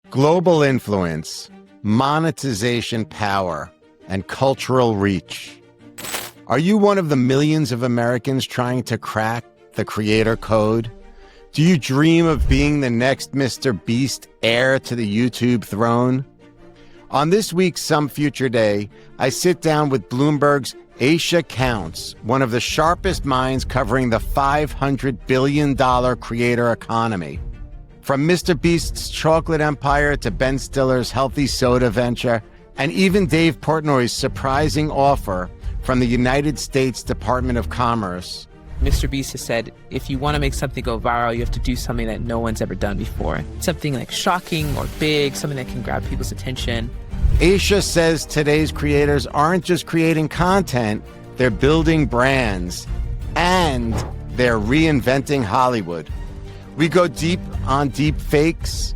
Global influence, monetization power, and cultural reach. Are you one of the millions of Americans trying to crack the creator code? Do you dream of being the next Mr. Beast heir to the YouTube throne? On this week's Some Future Day, I sit down with Bloomberg's Aisha Counts, one of the sharpest minds covering the $500 billion creator economy. From Mr. Beast's chocolate empire to Ben Stiller's healthy soda venture, and even Dave Portnoy's surprising offer from the United States Department of Commerce. Mr. Beast has said, if you want to make something go viral, you have to do something that no one's ever done before. Something like shocking or big, something that can grab people's attention. Aisha says today's creators aren't just creating content, they're building brands, and they're reinventing Hollywood. We go deep on deepfakes,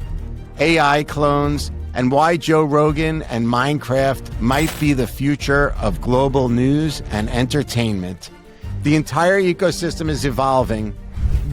AI clones, and why Joe Rogan and Minecraft might be the future of global news and entertainment. The entire ecosystem is evolving.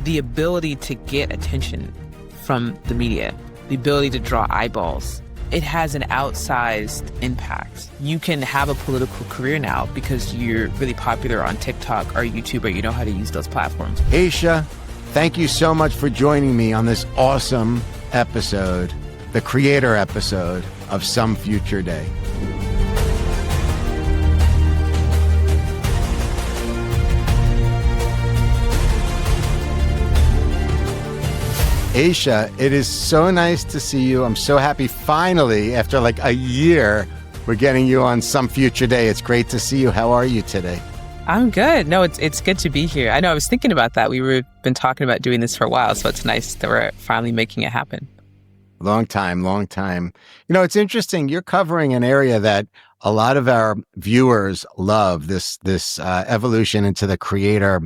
The ability to get attention from the media, the ability to draw eyeballs, it has an outsized impact. You can have a political career now because you're really popular on TikTok or YouTube, or you know how to use those platforms. Aisha, thank you so much for joining me on this awesome episode, the creator episode of Some Future Day. Aisha, it is so nice to see you. I'm so happy finally, after like a year, we're getting you on Some Future Day. It's great to see you. How are you today? I'm good. No, it's good to be here. I know I was thinking about that. Been talking about doing this for a while, so it's nice that we're finally making it happen. Long time. You know, it's interesting. You're covering an area that a lot of our viewers love, this evolution into the creator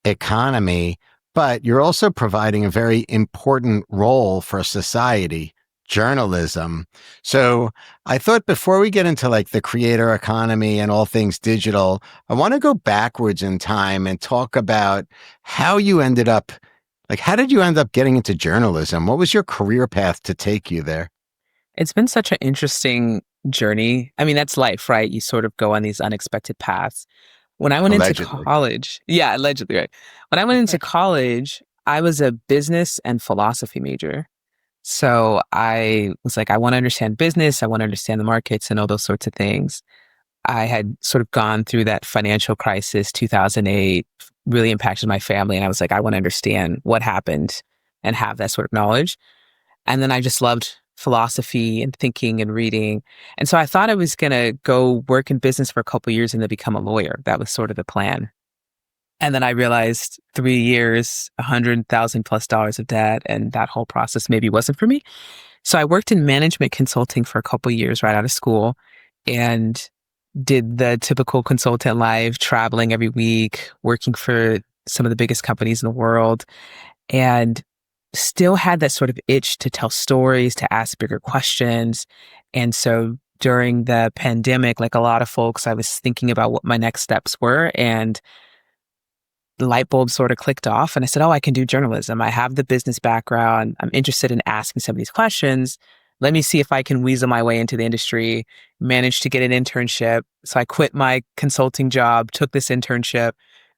economy, but you're also providing a very important role for society, journalism. So I thought before we get into like the creator economy and all things digital, I want to go backwards in time and talk about how you ended up, like, how did you end up getting into journalism? What was your career path to take you there? It's been such an interesting journey. I mean, that's life, right? You sort of go on these unexpected paths. When I went into college, allegedly, right? When I went into college, I was a business and philosophy major. So I was like, I want to understand business. I want to understand the markets and all those sorts of things. I had sort of gone through that financial crisis, 2008, really impacted my family. And I was like, I want to understand what happened and have that sort of knowledge. And then I just loved philosophy and thinking and reading. And so I thought I was going to go work in business for a couple of years and then become a lawyer. That was sort of the plan. And then I realized 3 years, $100,000+ of debt, and that whole process maybe wasn't for me. So I worked in management consulting for a couple of years right out of school and did the typical consultant life, traveling every week, working for some of the biggest companies in the world, and still had that sort of itch to tell stories, to ask bigger questions. And so during the pandemic, like a lot of folks, I was thinking about what my next steps were, and the light bulb sort of clicked off. And I said, oh, I can do journalism. I have the business background. I'm interested in asking some of these questions. Let me see if I can weasel my way into the industry, managed to get an internship. So I quit my consulting job, took this internship.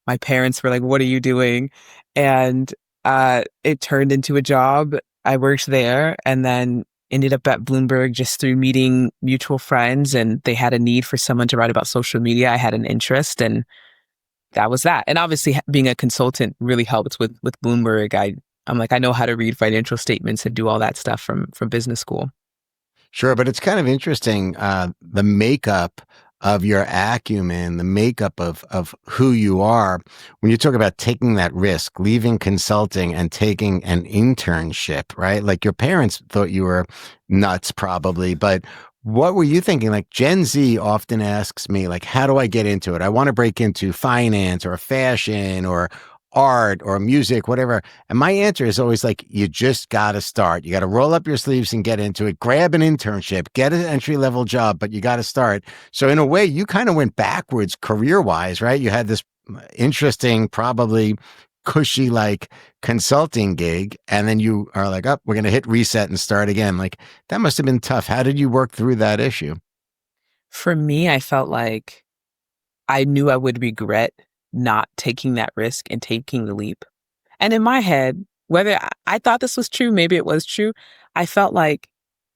My parents were like, what are you doing? And it turned into a job. I worked there and then ended up at Bloomberg just through meeting mutual friends, and they had a need for someone to write about social media. I had an interest, and that was that. And obviously being a consultant really helped with Bloomberg. I'm like, I know how to read financial statements and do all that stuff from business school. Sure, but it's kind of interesting, the makeup of your acumen, the makeup of who you are. When you talk about taking that risk, leaving consulting and taking an internship, right? Like your parents thought you were nuts probably, but what were you thinking? Like Gen Z often asks me, like, how do I get into it? I want to break into finance or fashion or art or music, whatever. And my answer is always like, you just got to start. You got to roll up your sleeves and get into it. Grab an internship, get an entry-level job, but you got to start. So in a way, you kind of went backwards career-wise, right? You had this interesting, probably cushy like consulting gig, and then you are like, oh, we're going to hit reset and start again. Like that must have been tough. How did you work through that issue? For me, I felt like I knew I would regret not taking that risk and taking the leap. And in my head, whether I thought this was true, maybe it was true, I felt like,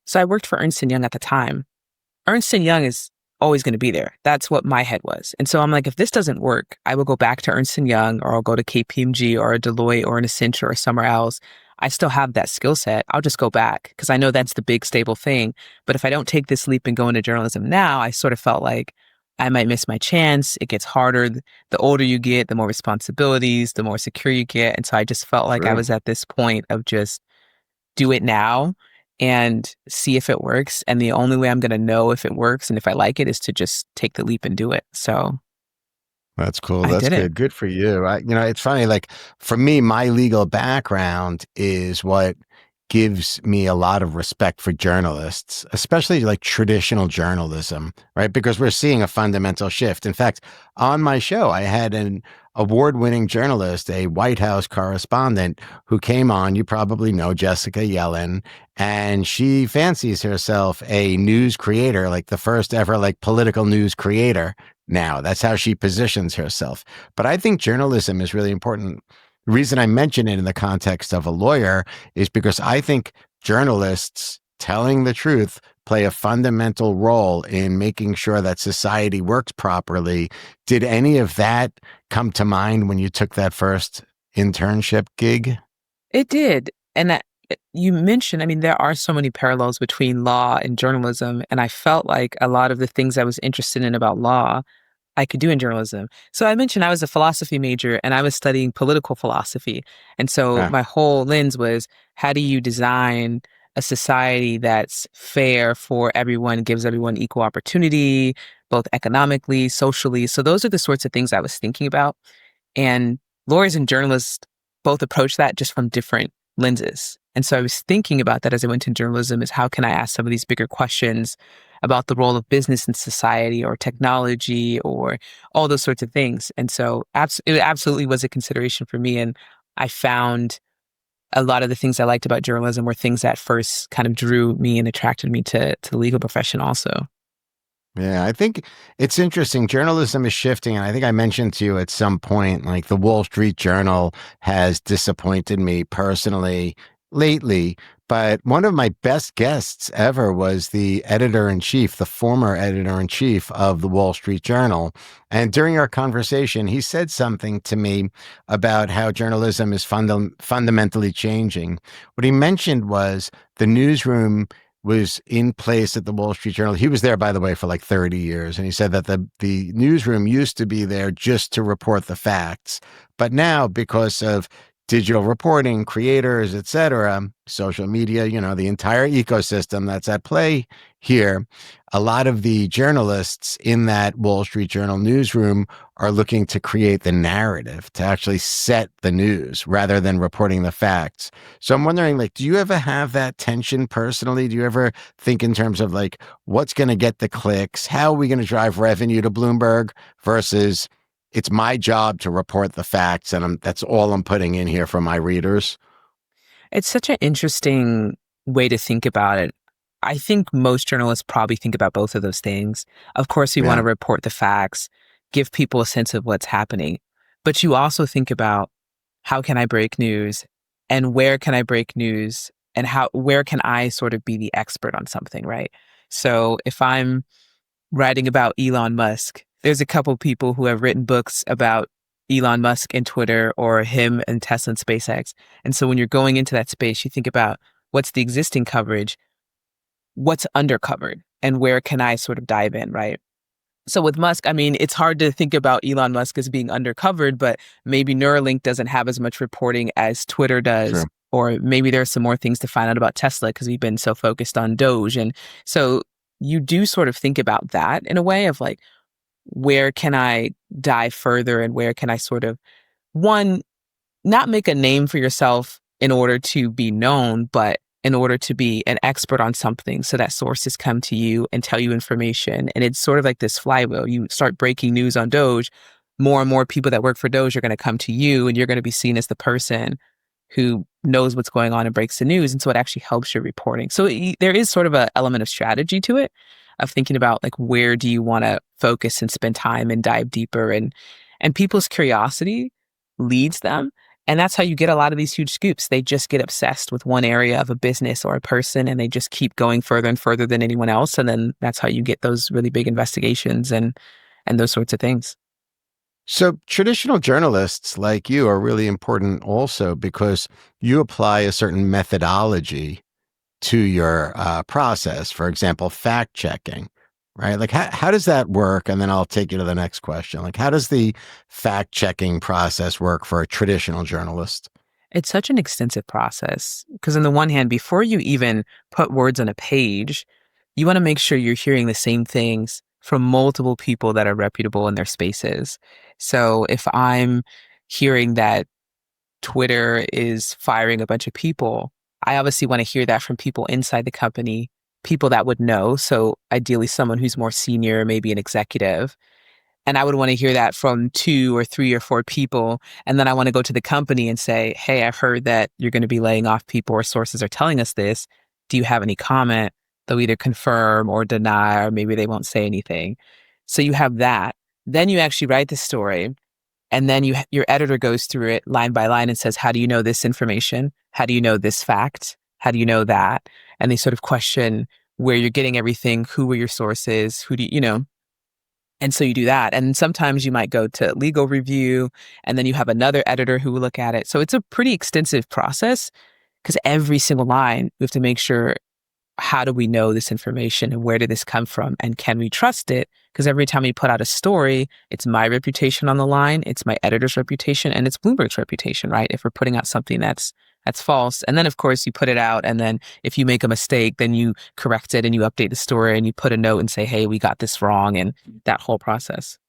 so I worked for Ernst& Young at the time. Ernst& Young is always going to be there. That's what my head was. And so I'm like, if this doesn't work, I will go back to Ernst& Young, or I'll go to KPMG or a Deloitte or an Accenture or somewhere else. I still have that skill set. I'll just go back because I know that's the big stable thing. But if I don't take this leap and go into journalism now, I sort of felt like I might miss my chance. It gets harder. The older you get, the more responsibilities, the more secure you get. And so I just felt like I was at this point of just do it now and see if it works. And the only way I'm going to know if it works and if I like it is to just take the leap and do it. So that's cool. I That's did good. it. Good for you. It's funny. Like for me, my legal background is what gives me a lot of respect for journalists, especially like traditional journalism, right? Because we're seeing a fundamental shift. In fact, on my show, I had an award-winning journalist, a White House correspondent who came on. You probably know Jessica Yellen, and she fancies herself a news creator, like the first ever like political news creator. Now, that's how she positions herself. But I think journalism is really important. The reason I mention it in the context of a lawyer is because I think journalists telling the truth play a fundamental role in making sure that society works properly. Did any of that come to mind when you took that first internship gig? It did. And that you mentioned, I mean, there are so many parallels between law and journalism. And I felt like a lot of the things I was interested in about law, I could do in journalism. So I mentioned I was a philosophy major and I was studying political philosophy. And so Yeah. my whole lens was, how do you design a society that's fair for everyone, gives everyone equal opportunity, both economically, socially? So those are the sorts of things I was thinking about. And lawyers and journalists both approach that just from different lenses. And so I was thinking about that as I went to journalism, is how can I ask some of these bigger questions about the role of business in society or technology or all those sorts of things. And so it absolutely was a consideration for me. And I found a lot of the things I liked about journalism were things that first kind of drew me and attracted me to the legal profession also. Yeah, I think it's interesting. Journalism is shifting. And I think I mentioned to you at some point, like the Wall Street Journal has disappointed me personally lately. But one of my best guests ever was the editor in chief, the former editor in chief of the Wall Street Journal. And during our conversation, he said something to me about how journalism is fundamentally changing. What he mentioned was the newsroom was in place at the Wall Street Journal. He was there, by the way, for like 30 years. And he said that the newsroom used to be there just to report the facts. But now, because of digital reporting, creators, et cetera, social media, the entire ecosystem that's at play here, a lot of the journalists in that Wall Street Journal newsroom are looking to create the narrative, to actually set the news rather than reporting the facts. So I'm wondering, like, do you ever have that tension personally? Do you ever think in terms of like, what's going to get the clicks? How are we going to drive revenue to Bloomberg versus it's my job to report the facts and that's all I'm putting in here for my readers? It's such an interesting way to think about it. I think most journalists probably think about both of those things. Of course, you want Yeah, to report the facts, give people a sense of what's happening, but you also think about, how can I break news and where can I break news and where can I sort of be the expert on something, right? So if I'm writing about Elon Musk, there's a couple people who have written books about Elon Musk and Twitter or him and Tesla and SpaceX. And so when you're going into that space, you think about, what's the existing coverage, what's undercovered, and where can I sort of dive in, right? So with Musk, I mean, it's hard to think about Elon Musk as being undercovered, but maybe Neuralink doesn't have as much reporting as Twitter does. true. Or maybe there's some more things to find out about Tesla because we've been so focused on Doge. And so you do sort of think about that in a way of like, where can I dive further and where can I sort of, one, not make a name for yourself in order to be known, but in order to be an expert on something so that sources come to you and tell you information. And it's sort of like this flywheel. You start breaking news on Doge. more and more people that work for Doge are going to come to you, and you're going to be seen as the person who knows what's going on and breaks the news. And so it actually helps your reporting. So there is sort of an element of strategy to it, of thinking about like, where do you want to focus and spend time and dive deeper, and people's curiosity leads them. And that's how you get a lot of these huge scoops. They just get obsessed with one area of a business or a person, and they just keep going further and further than anyone else. And then that's how you get those really big investigations and those sorts of things. So traditional journalists like you are really important also because you apply a certain methodology to your process. For example, fact checking, right? Like how does that work? And then I'll take you to the next question. Like how does the fact checking process work for a traditional journalist? It's such an extensive process because on the one hand, before you even put words on a page, you want to make sure you're hearing the same things from multiple people that are reputable in their spaces. So if I'm hearing that Twitter is firing a bunch of people, I obviously want to hear that from people inside the company, people that would know. So ideally someone who's more senior, maybe an executive. And I would want to hear that from 2 or 3 or 4 people. And then I want to go to the company and say, hey, I've heard that you're going to be laying off people, or sources are telling us this. Do you have any comment? They'll either confirm or deny, or maybe they won't say anything. So you have that. Then you actually write the story. And then your editor goes through it line by line and says, how do you know this information? How do you know this fact? How do you know that? And they sort of question where you're getting everything. Who were your sources? Who do you know? And so you do that. And sometimes you might go to legal review, and then you have another editor who will look at it. So it's a pretty extensive process because every single line, we have to make sure, how do we know this information and where did this come from? And can we trust it? Because every time we put out a story, it's my reputation on the line, it's my editor's reputation, and it's Bloomberg's reputation, right? If we're putting out something that's false. And then, of course, you put it out. And then if you make a mistake, then you correct it and you update the story and you put a note and say, hey, we got this wrong, and that whole process.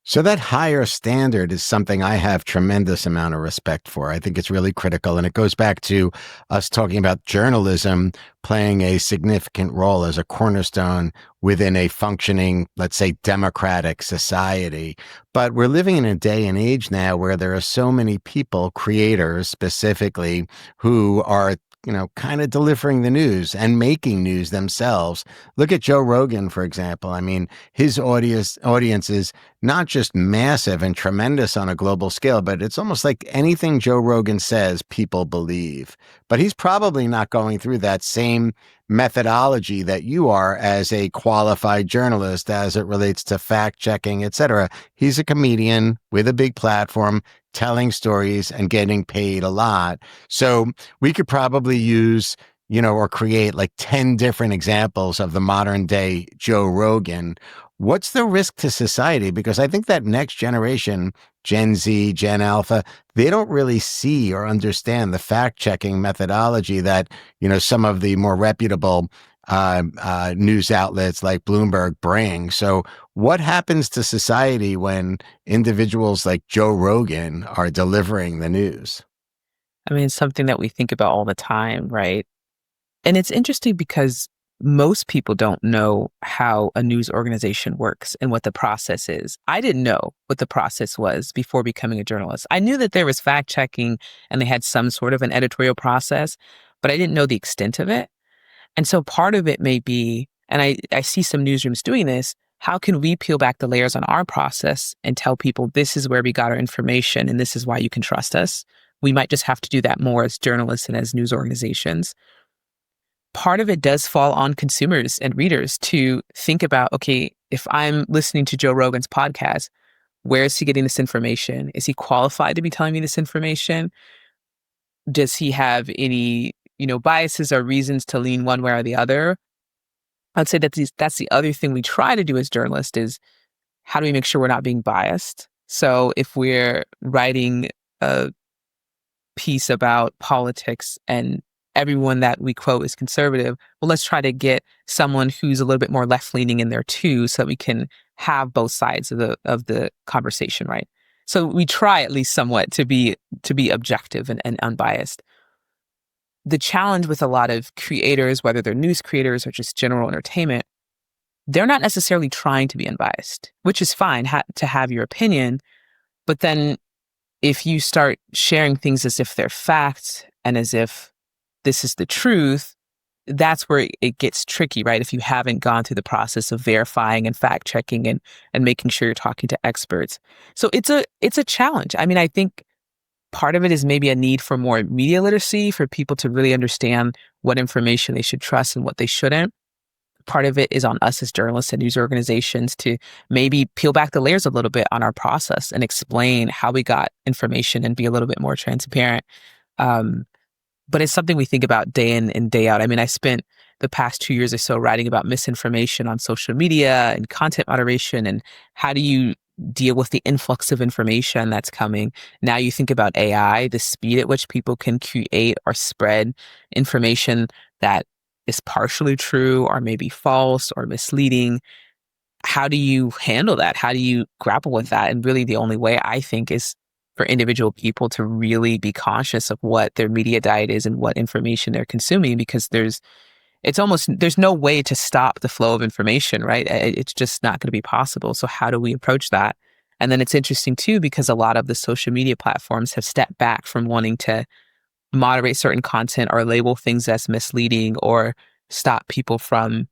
So that higher standard is something I have tremendous amount of respect for. I think it's really critical. And it goes back to us talking about journalism playing a significant role as a cornerstone within a functioning, let's say, democratic society. But we're living in a day and age now where there are so many people, creators specifically, who are kind of delivering the news and making news themselves. Look at Joe Rogan, for example. I mean, his audience is not just massive and tremendous on a global scale, but it's almost like anything Joe Rogan says, people believe. But he's probably not going through that same methodology that you are as a qualified journalist as it relates to fact checking, et cetera. He's a comedian with a big platform, telling stories and getting paid a lot. So we could probably use, or create like 10 different examples of the modern day Joe Rogan. What's the risk to society? Because I think that next generation, Gen Z, Gen Alpha, they don't really see or understand the fact-checking methodology that, some of the more reputable news outlets like Bloomberg bring. So what happens to society when individuals like Joe Rogan are delivering the news? I mean, it's something that we think about all the time, right? And it's interesting because most people don't know how a news organization works and what the process is. I didn't know what the process was before becoming a journalist. I knew that there was fact checking and they had some sort of an editorial process, but I didn't know the extent of it. And so part of it may be, and I see some newsrooms doing this, how can we peel back the layers on our process and tell people this is where we got our information and this is why you can trust us? We might just have to do that more as journalists and as news organizations. Part of it does fall on consumers and readers to think about, okay, if I'm listening to Joe Rogan's podcast, where is he getting this information? Is he qualified to be telling me this information? Does he have any, biases or reasons to lean one way or the other? I'd say that that's the other thing we try to do as journalists is how do we make sure we're not being biased? So if we're writing a piece about politics and everyone that we quote is conservative, well, let's try to get someone who's a little bit more left-leaning in there too, so that we can have both sides of the conversation, right? So we try at least somewhat to be objective and unbiased. The challenge with a lot of creators, whether they're news creators or just general entertainment, they're not necessarily trying to be unbiased, which is fine to have your opinion. But then if you start sharing things as if they're facts and as if this is the truth, that's where it gets tricky, right? If you haven't gone through the process of verifying and fact checking and making sure you're talking to experts. So it's a challenge. I mean, I think part of it is maybe a need for more media literacy for people to really understand what information they should trust and what they shouldn't. Part of it is on us as journalists and news organizations to maybe peel back the layers a little bit on our process and explain how we got information and be a little bit more transparent. But it's something we think about day in and day out. I mean, I spent the past 2 years or so writing about misinformation on social media and content moderation and how do you deal with the influx of information that's coming. Now you think about AI, the speed at which people can create or spread information that is partially true or maybe false or misleading. How do you handle that? How do you grapple with that? And really the only way I think is for individual people to really be conscious of what their media diet is and what information they're consuming, because there's no way to stop the flow of information, right? It's just not going to be possible. So how do we approach that? And then it's interesting too, because a lot of the social media platforms have stepped back from wanting to moderate certain content or label things as misleading or stop people from,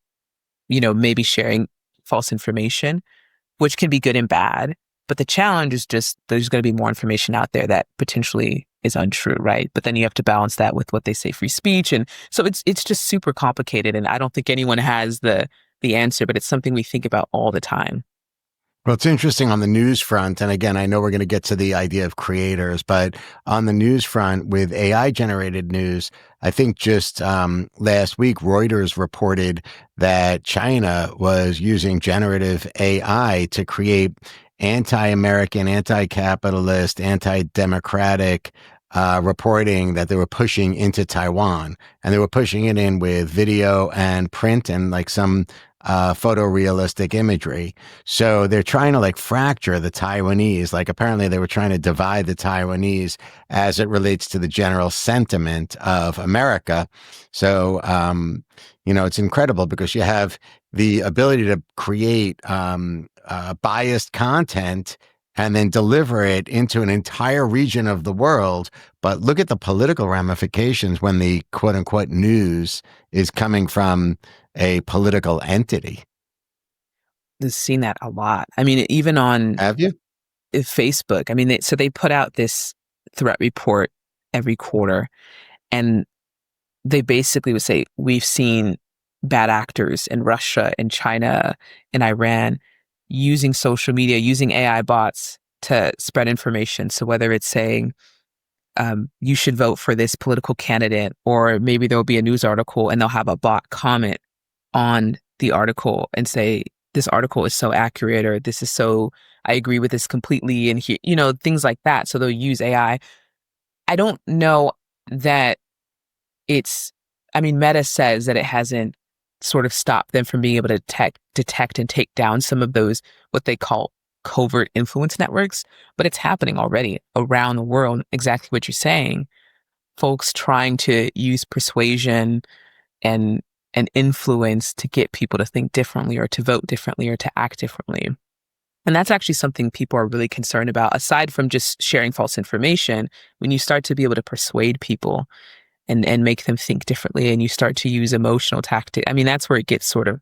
maybe sharing false information, which can be good and bad. But the challenge is just there's going to be more information out there that potentially is untrue, right? But then you have to balance that with what they say free speech. And so it's just super complicated. And I don't think anyone has the answer, but it's something we think about all the time. Well, it's interesting on the news front. And again, I know we're going to get to the idea of creators, but on the news front with AI generated news, I think just last week, Reuters reported that China was using generative AI to create anti-American, anti-capitalist, anti-democratic reporting that they were pushing into Taiwan. And they were pushing it in with video and print and like some photorealistic imagery. So they're trying to like fracture the Taiwanese. Like apparently they were trying to divide the Taiwanese as it relates to the general sentiment of America. So, it's incredible because you have the ability to create biased content and then deliver it into an entire region of the world. But look at the political ramifications when the quote unquote news is coming from a political entity. I've seen that a lot. I mean, even on Have you? Facebook, I mean, they put out this threat report every quarter, and they basically would say, we've seen bad actors in Russia and China and Iran using social media, using AI bots to spread information. So whether it's saying, you should vote for this political candidate, or maybe there'll be a news article and they'll have a bot comment on the article and say, this article is so accurate, or this is so, I agree with this completely. And things like that. So they'll use AI. I don't know that Meta says that it hasn't sort of stopped them from being able to detect and take down some of those, what they call covert influence networks, but it's happening already around the world. Exactly what you're saying. Folks trying to use persuasion and influence to get people to think differently or to vote differently or to act differently. And that's actually something people are really concerned about. Aside from just sharing false information, when you start to be able to persuade people and make them think differently, and you start to use emotional tactics, I mean, that's where it gets sort of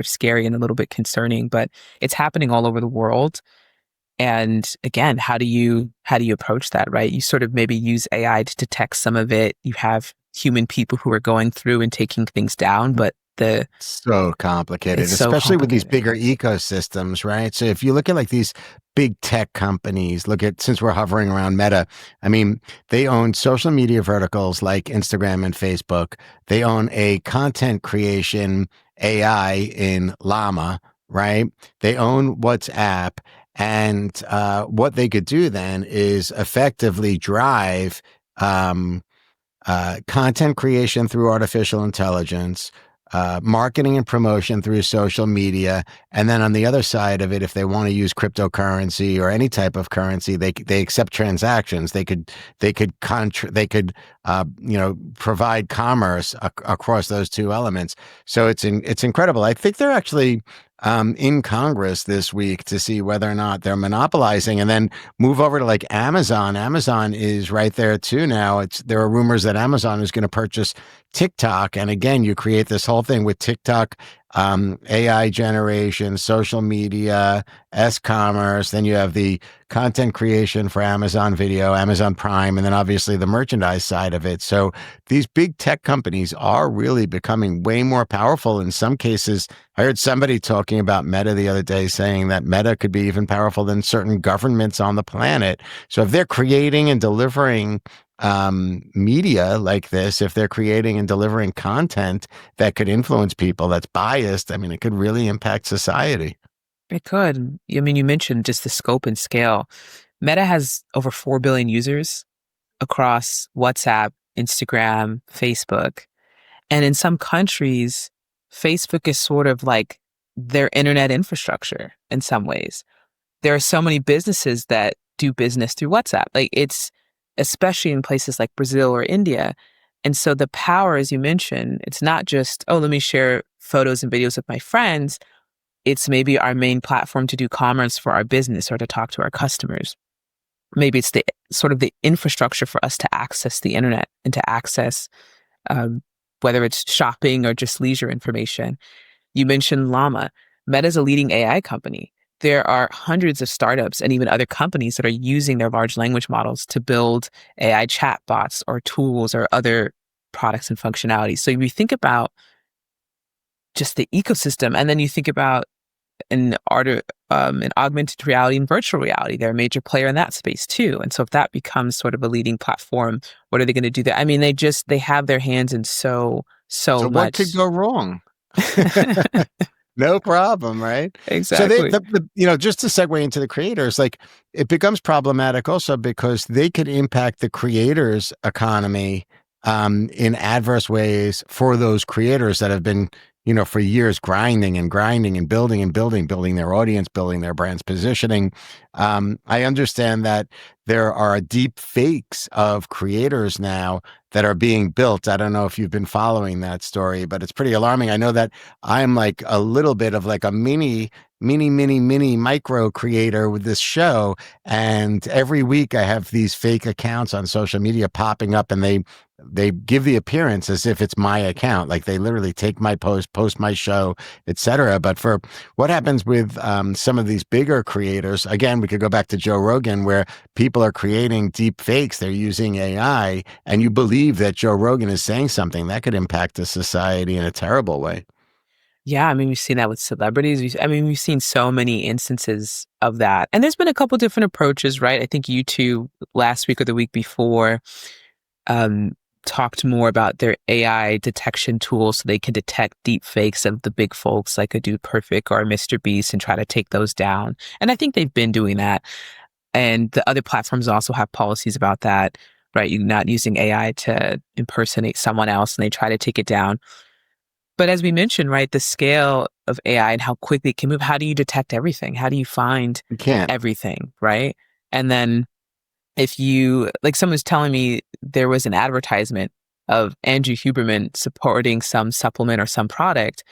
scary and a little bit concerning, but it's happening all over the world. And again, how do you approach that, right? You sort of maybe use AI to detect some of it. You have human people who are going through and taking things down, but so complicated, especially with these bigger ecosystems, right? So if you look at like these big tech companies, since we're hovering around Meta, I mean, they own social media verticals like Instagram and Facebook. They own a content creation AI in Llama, right? They own WhatsApp. And what they could do then is effectively drive content creation through artificial intelligence, marketing and promotion through social media. And then on the other side of it, if they want to use cryptocurrency or any type of currency, they accept transactions. They could provide commerce across those two elements. So it's incredible. I think they're actually in Congress this week to see whether or not they're monopolizing, and then move over to like Amazon. Amazon is right there too now. There are rumors that Amazon is going to purchase TikTok, and again, you create this whole thing with TikTok, AI generation, social media, commerce. Then you have the content creation for Amazon Video, Amazon Prime, and then obviously the merchandise side of it. So these big tech companies are really becoming way more powerful. In some cases, I heard somebody talking about Meta the other day saying that Meta could be even powerful than certain governments on the planet. So if they're creating and delivering media like this, if they're creating and delivering content that could influence people that's biased, I mean, it could really impact society. It could. I mean, you mentioned just the scope and scale. Meta has over 4 billion users across WhatsApp, Instagram, Facebook. And in some countries, Facebook is sort of like their internet infrastructure in some ways. There are so many businesses that do business through WhatsApp. Like it's especially in places like Brazil or India. And so the power, as you mentioned, it's not just, oh, let me share photos and videos with my friends. It's maybe our main platform to do commerce for our business or to talk to our customers. Maybe it's the sort of the infrastructure for us to access the internet and to access whether it's shopping or just leisure information. You mentioned Llama. Meta is a leading AI company. There are hundreds of startups and even other companies that are using their large language models to build AI chatbots or tools or other products and functionalities. So you think about just the ecosystem, and then you think about an augmented reality and virtual reality. They're a major player in that space too. And so if that becomes sort of a leading platform, what are they going to do there? I mean, they have their hands in so So what much. could go wrong? No problem, right? So Exactly. just to segue into the creators, like it becomes problematic also because they could impact the creators' economy in adverse ways for those creators that have been, for years grinding and grinding and building their audience, building their brand's positioning. I understand that there are deep fakes of creators now that are being built. I don't know if you've been following that story, but it's pretty alarming. I know that I'm like a little bit of like a mini micro creator with this show. And every week I have these fake accounts on social media popping up, and they give the appearance as if it's my account. Like they literally take my post my show, etc. But for what happens with some of these bigger creators, again, we could go back to Joe Rogan, where people are creating deep fakes. They're using AI, and you believe that Joe Rogan is saying something that could impact the society in a terrible way. Yeah, I mean, we've seen that with celebrities. We've seen so many instances of that. And there's been a couple different approaches, right? I think YouTube last week or the week before um, talked more about their AI detection tools so they can detect deep fakes of the big folks like a Dude Perfect or Mr. Beast and try to take those down. And I think they've been doing that. And the other platforms also have policies about that, right? You're not using AI to impersonate someone else and they try to take it down. But as we mentioned, right, the scale of AI and how quickly it can move, how do you detect everything? How do you find You can't. everything, right? And then if you, like someone was telling me there was an advertisement of Andrew Huberman supporting some supplement or some product,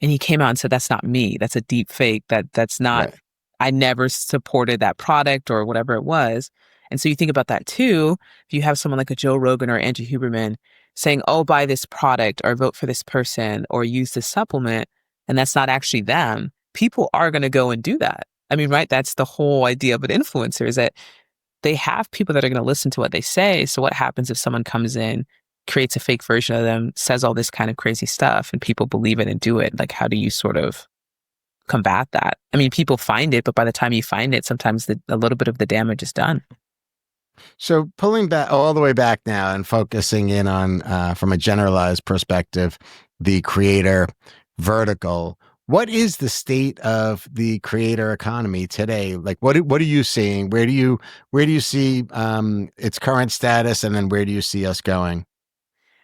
and he came out and said, that's not me. That's a deep fake. That's not, Right. I never supported that product or whatever it was. And so you think about that too. If you have someone like a Joe Rogan or Andrew Huberman saying, oh, buy this product or vote for this person or use this supplement, and that's not actually them, people are going to go and do that. I mean, right? That's the whole idea of an influencer is that they have people that are going to listen to what they say. So what happens if someone comes in, creates a fake version of them, says all this kind of crazy stuff and people believe it and do it? Like, how do you sort of combat that? I mean, people find it, but by the time you find it, sometimes a little bit of the damage is done. So pulling back all the way back now and focusing in on, from a generalized perspective, the creator vertical. What is the state of the creator economy today? Like, what are you seeing? Where do you see its current status, and then where do you see us going?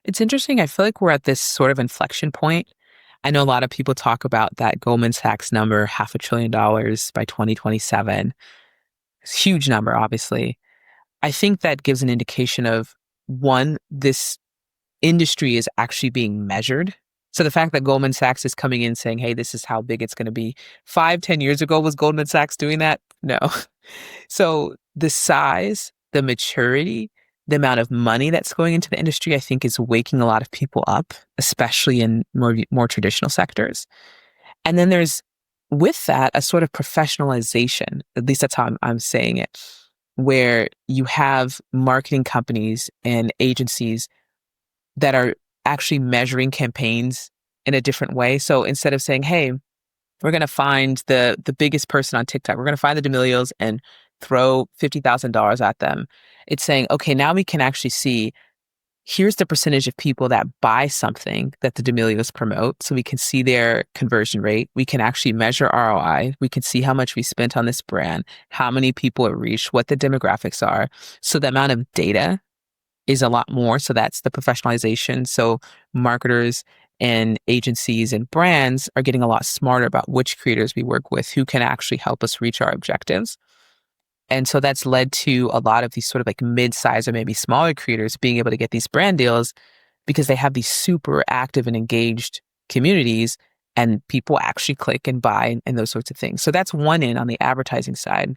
It's interesting. I feel like we're at this sort of inflection point. I know a lot of people talk about that Goldman Sachs number, $500 billion by 2027. It's a huge number, obviously. I think that gives an indication of one, this industry is actually being measured. So the fact that Goldman Sachs is coming in saying, hey, this is how big it's going to be. 5-10 years ago, was Goldman Sachs doing that? No. So the size, the maturity, the amount of money that's going into the industry, I think is waking a lot of people up, especially in more traditional sectors. And then there's, with that, a sort of professionalization, at least that's how I'm saying it, where you have marketing companies and agencies that are actually measuring campaigns in a different way. So instead of saying, hey, we're going to find the biggest person on TikTok, we're going to find the D'Amelios and throw $50,000 at them. It's saying, okay, now we can actually see, here's the percentage of people that buy something that the D'Amelios promote. So we can see their conversion rate. We can actually measure ROI. We can see how much we spent on this brand, how many people it reached, what the demographics are. So the amount of data is a lot more. So that's the professionalization. So marketers and agencies and brands are getting a lot smarter about which creators we work with, who can actually help us reach our objectives. And so that's led to a lot of these sort of like mid-size or maybe smaller creators being able to get these brand deals because they have these super active and engaged communities and people actually click and buy and those sorts of things. So that's one end on the advertising side.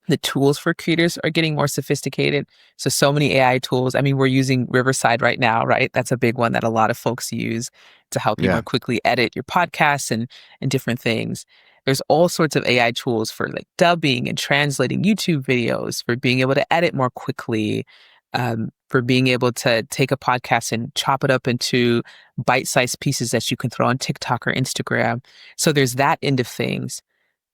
The tools for creators are getting more sophisticated. So many AI tools. I mean, we're using Riverside right now, right? That's a big one that a lot of folks use to help you more quickly edit your podcasts and different things. There's all sorts of AI tools for like dubbing and translating YouTube videos, for being able to edit more quickly, for being able to take a podcast and chop it up into bite-sized pieces that you can throw on TikTok or Instagram. So there's that end of things.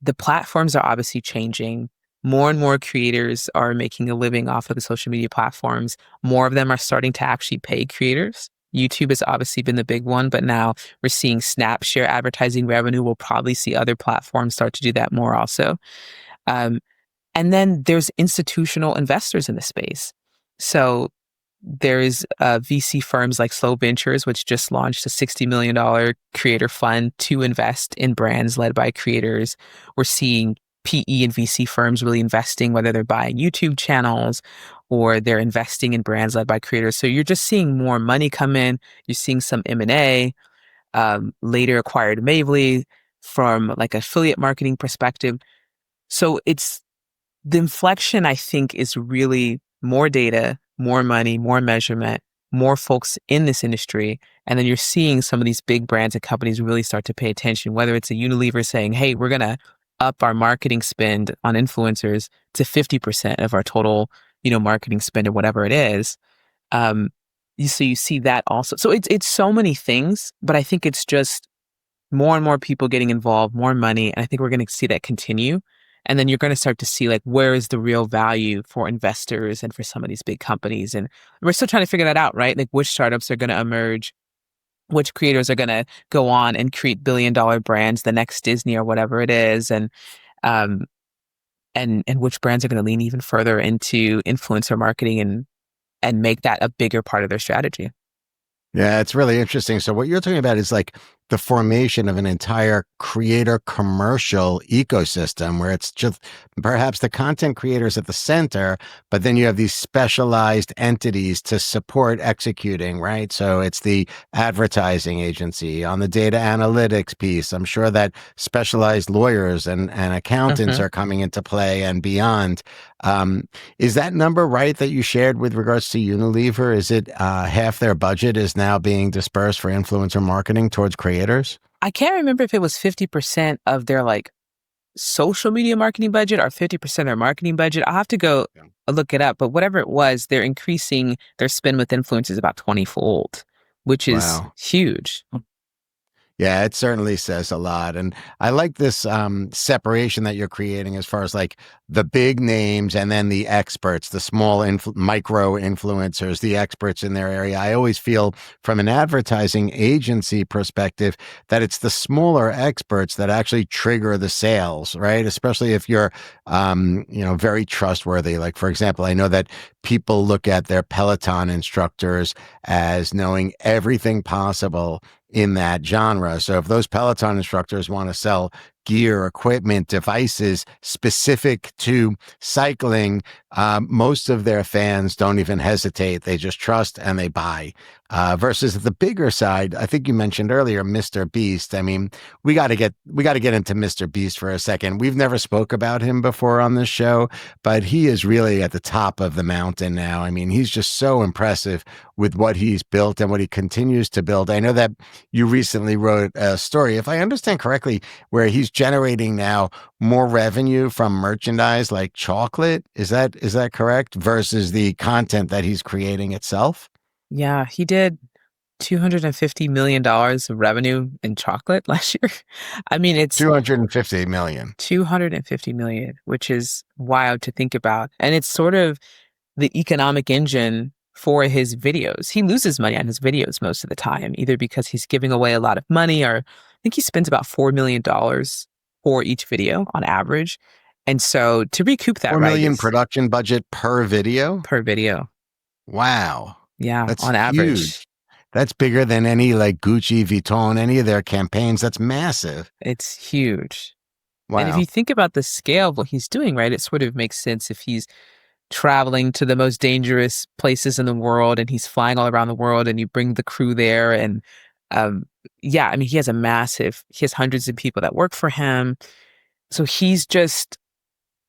The platforms are obviously changing. More and more creators are making a living off of the social media platforms. More of them are starting to actually pay creators. YouTube has obviously been the big one, but now we're seeing Snap share advertising revenue. We'll probably see other platforms start to do that more also. And then there's institutional investors in the space. So there's VC firms like Slow Ventures, which just launched a $60 million creator fund to invest in brands led by creators. We're seeing PE and VC firms really investing, whether they're buying YouTube channels or they're investing in brands led by creators. So you're just seeing more money come in. You're seeing some M&A, later acquired Mavely from like affiliate marketing perspective. So it's the inflection, I think, is really more data, more money, more measurement, more folks in this industry. And then you're seeing some of these big brands and companies really start to pay attention, whether it's a Unilever saying, hey, we're going to up our marketing spend on influencers to 50% of our total, marketing spend or whatever it is. So you see that also. So it's so many things, but I think it's just more and more people getting involved, more money. And I think we're going to see that continue. And then you're going to start to see like, where is the real value for investors and for some of these big companies? And we're still trying to figure that out, right? Like which startups are going to emerge, which creators are going to go on and create billion-dollar brands, the next Disney or whatever it is. And which brands are going to lean even further into influencer marketing and make that a bigger part of their strategy. Yeah, it's really interesting. So what you're talking about is like the formation of an entire creator commercial ecosystem where it's just perhaps the content creators at the center, but then you have these specialized entities to support executing, right? So it's the advertising agency on the data analytics piece. I'm sure that specialized lawyers and accountants are coming into play and beyond. Is that number right that you shared with regards to Unilever? Is it half their budget is now being dispersed for influencer marketing towards creators? I can't remember if it was 50% of their like social media marketing budget or 50% of their marketing budget. I'll have to go look it up, but whatever it was, they're increasing their spend with influencers about 20-fold, which is huge. Yeah, it certainly says a lot. And I like this separation that you're creating as far as like the big names and then the experts, the small micro influencers, the experts in their area. I always feel from an advertising agency perspective that it's the smaller experts that actually trigger the sales, right? Especially if you're, very trustworthy. Like, for example, I know that people look at their Peloton instructors as knowing everything possible in that genre. So if those Peloton instructors want to sell gear, equipment, devices specific to cycling, most of their fans don't even hesitate. They just trust and they buy. Versus the bigger side, I think you mentioned earlier, Mr. Beast. I mean, we got to get into Mr. Beast for a second. We've never spoke about him before on this show, but he is really at the top of the mountain now. I mean, he's just so impressive with what he's built and what he continues to build. I know that you recently wrote a story, if I understand correctly, where he's generating now more revenue from merchandise like chocolate. Is that correct? Versus the content that he's creating itself? Yeah, he did $250 million of revenue in chocolate last year. I mean, it's 250 million. 250 million, which is wild to think about. And it's sort of the economic engine for his videos. He loses money on his videos most of the time, either because he's giving away a lot of money, or I think he spends about $4 million for each video on average. And so to recoup that, 4 million right, production budget per video? per video. Wow. Yeah, That's on average. huge. That's bigger than any like Gucci, Vuitton, any of their campaigns. That's massive. It's huge. And if Wow. you think about the scale of what he's doing, right, it sort of makes sense if he's traveling to the most dangerous places in the world and he's flying all around the world and you bring the crew there. And yeah, I mean, he has hundreds of people that work for him. So he's just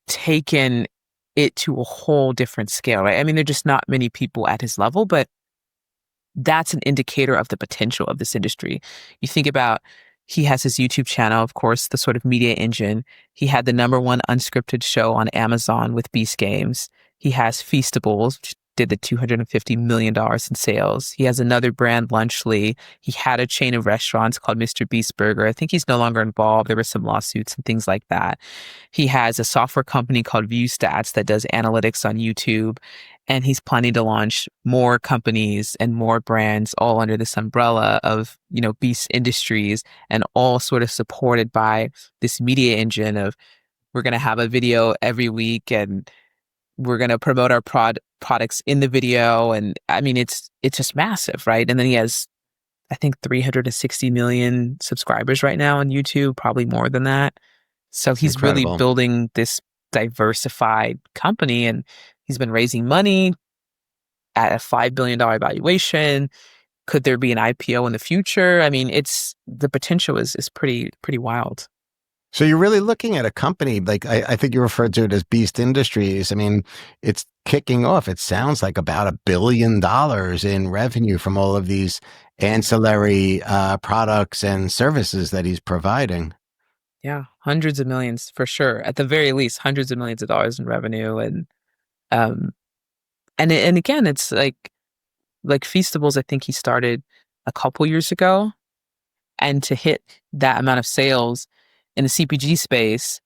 taken it to a whole different scale, right? I mean, there are just not many people at his level, but that's an indicator of the potential of this industry. You think about, he has his YouTube channel, of course, the sort of media engine. He had the #1 unscripted show on Amazon with Beast Games. He has Feastables, which did the $250 million in sales. He has another brand, Lunchly. He had a chain of restaurants called Mr. Beast Burger. I think he's no longer involved. There were some lawsuits and things like that. He has a software company called ViewStats that does analytics on YouTube. And he's planning to launch more companies and more brands all under this umbrella of, Beast Industries, and all sort of supported by this media engine of, we're going to have a video every week and we're going to promote our products in the video. And I mean, it's just massive, right? And then he has, I think, 360 million subscribers right now on YouTube, probably more than that. So he's really Incredible. building this diversified company, and he's been raising money at a $5 billion valuation. Could there be an IPO in the future? I mean, the potential is pretty wild. So you're really looking at a company, like I think you referred to it as Beast Industries. I mean, it's kicking off. It sounds like about $1 billion in revenue from all of these ancillary products and services that he's providing. Yeah, hundreds of millions for sure. At the very least, hundreds of millions of dollars in revenue. And again, it's like Feastables, I think he started a couple years ago. And to hit that amount of sales in the CPG space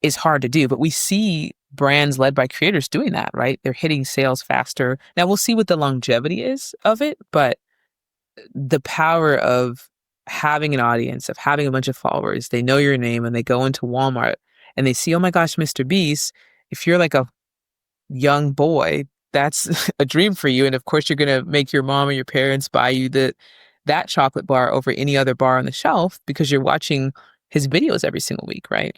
is hard to do. But we see brands led by creators doing that, right? They're hitting sales faster. Now we'll see what the longevity is of it, but the power of having an audience, of having a bunch of followers, they know your name and they go into Walmart and they see, oh my gosh, Mr. Beast, if you're like a young boy, that's a dream for you. And of course, you're going to make your mom or your parents buy you that chocolate bar over any other bar on the shelf because you're watching his videos every single week, right?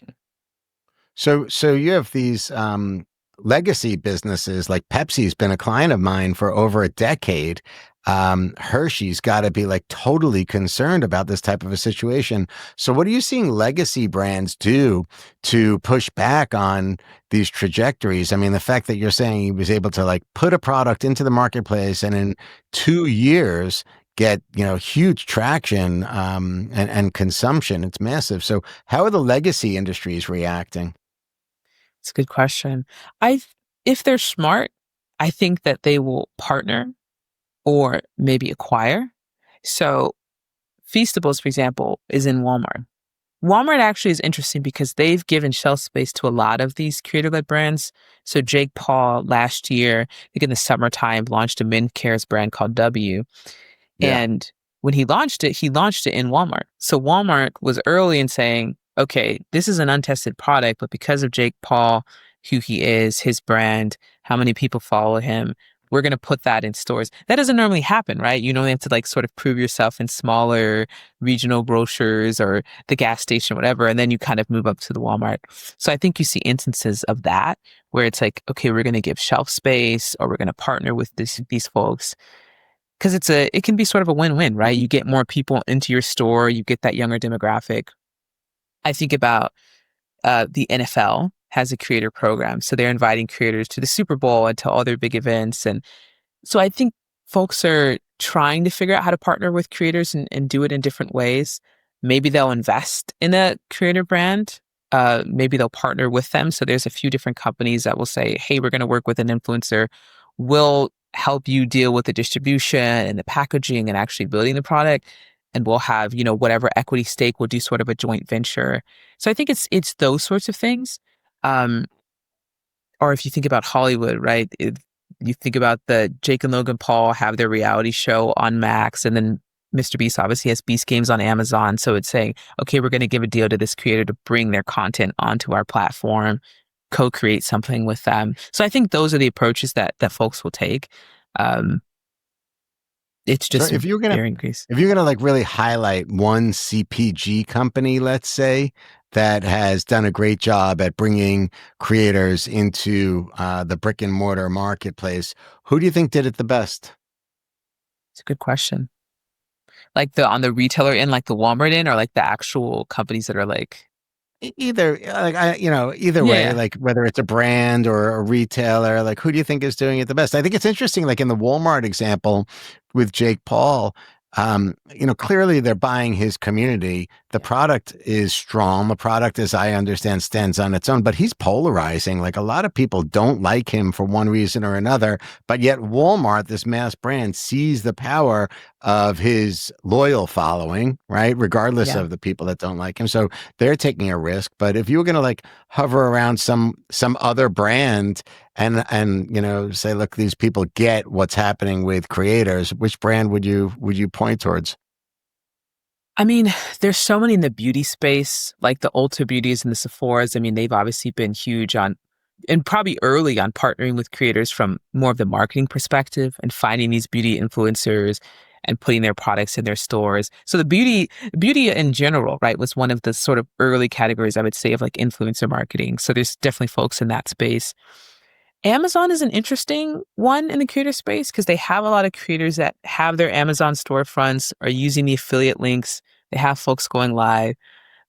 So you have these legacy businesses, like Pepsi's been a client of mine for over a decade. Hershey's got to be like totally concerned about this type of a situation. So what are you seeing legacy brands do to push back on these trajectories? I mean, the fact that you're saying he was able to like put a product into the marketplace and in 2 years get, huge traction and consumption. It's massive. So how are the legacy industries reacting? It's a good question. If they're smart, I think that they will partner or maybe acquire. So Feastables, for example, is in Walmart. Walmart actually is interesting because they've given shelf space to a lot of these creator-led brands. So Jake Paul last year, I think in the summertime, launched a men cares brand called W. Yeah. And when he launched it in Walmart. So Walmart was early in saying, okay, this is an untested product, but because of Jake Paul, who he is, his brand, how many people follow him, we're going to put that in stores. That doesn't normally happen, right? You normally have to like sort of prove yourself in smaller regional grocers or the gas station, whatever. And then you kind of move up to the Walmart. So I think you see instances of that where it's like, okay, we're going to give shelf space or we're going to partner with these folks. Because it can be sort of a win-win, right? You get more people into your store, you get that younger demographic. I think about the NFL has a creator program. So they're inviting creators to the Super Bowl and to all their big events. And so I think folks are trying to figure out how to partner with creators and do it in different ways. Maybe they'll invest in a creator brand. Maybe they'll partner with them. So there's a few different companies that will say, hey, we're going to work with an influencer. We'll help you deal with the distribution and the packaging and actually building the product. And we'll have, whatever equity stake, we'll do sort of a joint venture. So I think it's those sorts of things. Or if you think about Hollywood, right? You think about the Jake and Logan Paul have their reality show on Max, and then Mr. Beast obviously has Beast Games on Amazon. So it's saying, okay, we're going to give a deal to this creator to bring their content onto our platform, co-create something with them. So I think those are the approaches that folks will take. It's just so if you're gonna like really highlight one CPG company, let's say, that has done a great job at bringing creators into the brick and mortar marketplace, who do you think did it the best? It's a good question. Like on the retailer end, like the Walmart end, or like the actual companies that are like either either way, like whether it's a brand or a retailer, like who do you think is doing it the best? I think it's interesting, like in the Walmart example with Jake Paul, clearly they're buying his community. The product is strong. The product, as I understand, stands on its own, but he's polarizing. Like a lot of people don't like him for one reason or another, but yet Walmart, this mass brand, sees the power of his loyal following, right? Regardless of the people that don't like him. So they're taking a risk. But if you were going to like hover around some other brand and say, look, these people get what's happening with creators, which brand would you point towards? I mean, there's so many in the beauty space, like the Ulta Beauties and the Sephoras. I mean, they've obviously been huge on, and probably early on, partnering with creators from more of the marketing perspective and finding these beauty influencers and putting their products in their stores. So the beauty in general, right, was one of the sort of early categories, I would say, of like influencer marketing. So there's definitely folks in that space. Amazon is an interesting one in the creator space because they have a lot of creators that have their Amazon storefronts, are using the affiliate links. They have folks going live.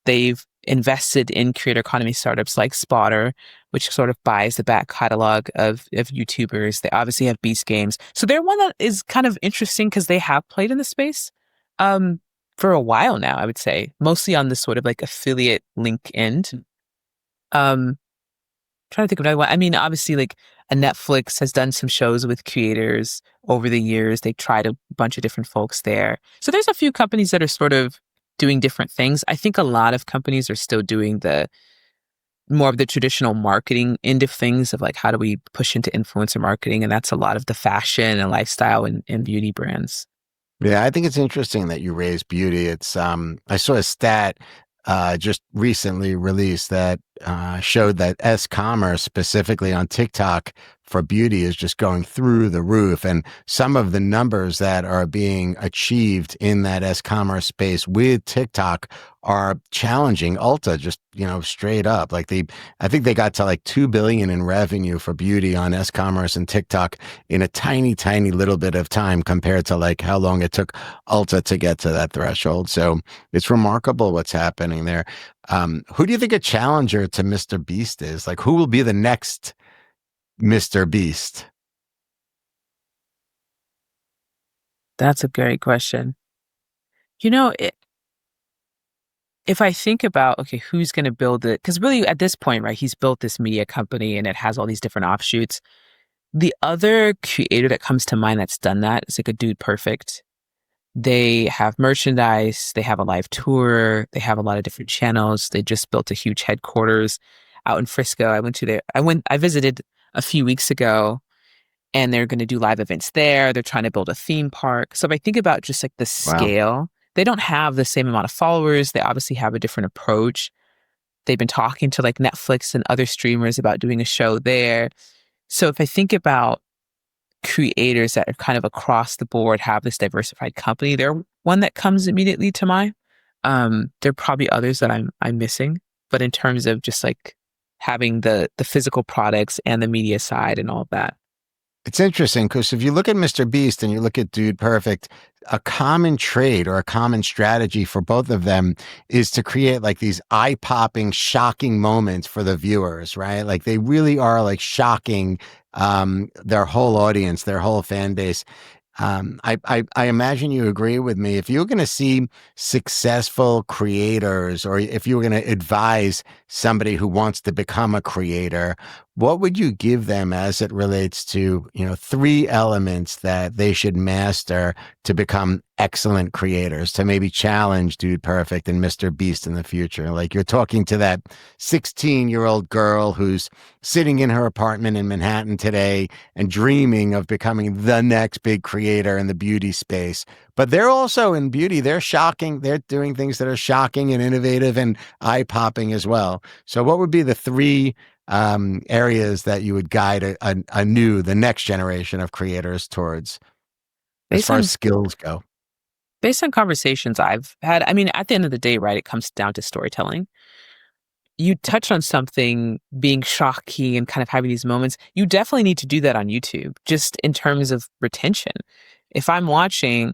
They've invested in creator economy startups like Spotter, which sort of buys the back catalog of YouTubers. They obviously have Beast Games. So they're one that is kind of interesting because they have played in the space for a while now, I would say, mostly on the sort of like affiliate link end. Trying to think of another one. I mean, obviously, like a Netflix has done some shows with creators over the years. They tried a bunch of different folks there. So there's a few companies that are sort of doing different things. I think a lot of companies are still doing the more of the traditional marketing end of things of like, how do we push into influencer marketing? And that's a lot of the fashion and lifestyle and beauty brands. Yeah, I think it's interesting that you raise beauty. It's I saw a stat just recently released that showed that S-commerce, specifically on TikTok for beauty, is just going through the roof. And some of the numbers that are being achieved in that S-commerce space with TikTok are challenging Ulta, just, straight up. Like I think they got to like 2 billion in revenue for beauty on S-commerce and TikTok in a tiny, tiny little bit of time compared to like how long it took Ulta to get to that threshold. So it's remarkable what's happening there. Who do you think a challenger to Mr. Beast is? Like, who will be the next Mr. Beast? That's a great question. If I think about, okay, who's going to build it? Because really at this point, right, he's built this media company and it has all these different offshoots. The other creator that comes to mind that's done that is like a Dude Perfect. They have merchandise, they have a live tour, they have a lot of different channels. They just built a huge headquarters out in Frisco. I visited a few weeks ago and they're going to do live events there. They're trying to build a theme park. So if I think about just like the scale, they don't have the same amount of followers. They obviously have a different approach. They've been talking to like Netflix and other streamers about doing a show there. So if I think about creators that are kind of across the board have this diversified company. They're one that comes immediately to mind. There are probably others that I'm missing, but in terms of just like having the physical products and the media side and all of that. It's interesting because if you look at Mr. Beast and you look at Dude Perfect, a common trait or a common strategy for both of them is to create like these eye-popping, shocking moments for the viewers, right? Like they really are like shocking their whole audience, their whole fan base. I imagine you agree with me. If you're going to see successful creators, or if you were going to advise somebody who wants to become a creator, what would you give them as it relates to, three elements that they should master to become excellent creators, to maybe challenge Dude Perfect and Mr. Beast in the future? Like you're talking to that 16-year-old girl who's sitting in her apartment in Manhattan today and dreaming of becoming the next big creator in the beauty space. But they're also in beauty. They're shocking. They're doing things that are shocking and innovative and eye-popping as well. So what would be the three areas that you would guide the next generation of creators towards as far as skills go? Based on conversations I've had, I mean, at the end of the day, right, it comes down to storytelling. You touch on something being shocking and kind of having these moments. You definitely need to do that on YouTube, just in terms of retention. If I'm watching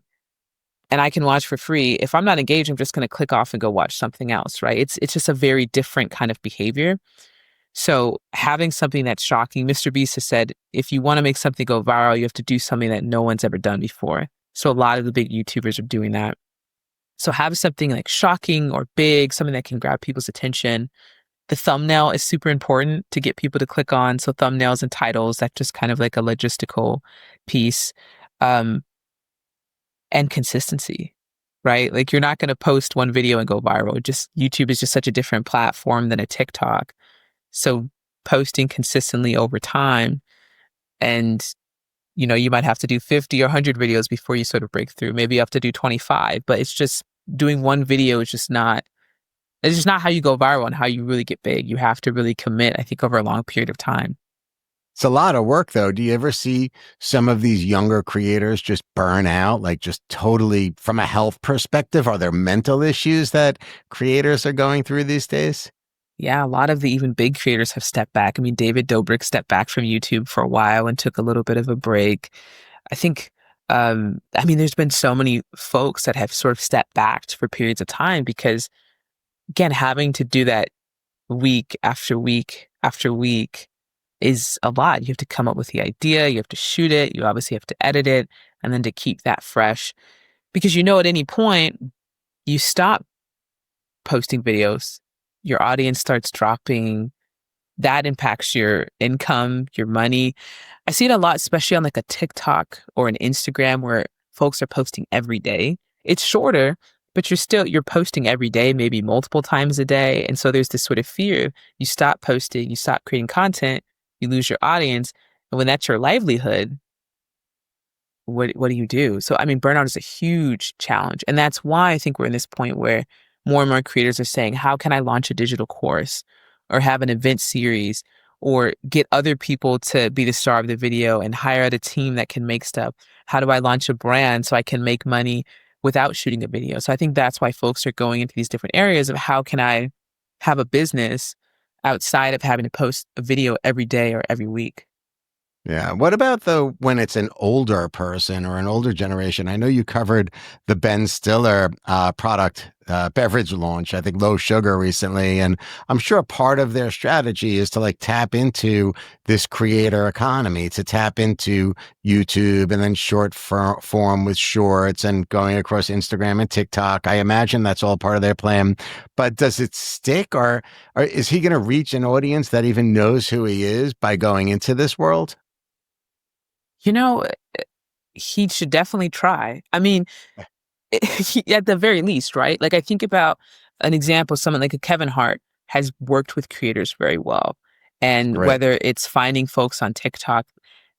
and I can watch for free, if I'm not engaged, I'm just going to click off and go watch something else, right? It's just a very different kind of behavior. So having something that's shocking, Mr. Beast has said, if you want to make something go viral, you have to do something that no one's ever done before. So a lot of the big YouTubers are doing that. So have something like shocking or big, something that can grab people's attention. The thumbnail is super important to get people to click on. So thumbnails and titles, that's just kind of like a logistical piece. And consistency, right? Like you're not going to post one video and go viral. Just YouTube is just such a different platform than a TikTok. So posting consistently over time, and you might have to do 50 or 100 videos before you sort of break through. Maybe you have to do 25, but it's just doing one video is just not, it's just not how you go viral and how you really get big. You have to really commit, I think, over a long period of time. It's a lot of work, though. Do you ever see some of these younger creators just burn out, like just totally from a health perspective? Are there mental issues that creators are going through these days? Yeah, a lot of the even big creators have stepped back. I mean, David Dobrik stepped back from YouTube for a while and took a little bit of a break. I think, there's been so many folks that have sort of stepped back for periods of time because, again, having to do that week after week after week is a lot. You have to come up with the idea, you have to shoot it, you obviously have to edit it, and then to keep that fresh. Because at any point, you stop posting videos, your audience starts dropping. That impacts your income, your money. I see it a lot, especially on like a TikTok or an Instagram where folks are posting every day. It's shorter, but you're posting every day, maybe multiple times a day. And so there's this sort of fear. You stop posting, you stop creating content, you lose your audience. And when that's your livelihood, what do you do? So, burnout is a huge challenge. And that's why I think we're in this point where more and more creators are saying, how can I launch a digital course or have an event series or get other people to be the star of the video and hire out a team that can make stuff? How do I launch a brand so I can make money without shooting a video? So I think that's why folks are going into these different areas of how can I have a business outside of having to post a video every day or every week. Yeah. What about though when it's an older person or an older generation? I know you covered the Ben Stiller product beverage launch, I think low sugar recently. And I'm sure part of their strategy is to like tap into this creator economy, to tap into YouTube and then short form with shorts and going across Instagram and TikTok. I imagine that's all part of their plan. But does it stick, or is he going to reach an audience that even knows who he is by going into this world? You know, he should definitely try. At the very least, right? Like I think about an example, someone like a Kevin Hart has worked with creators very well. And Right. whether it's finding folks on TikTok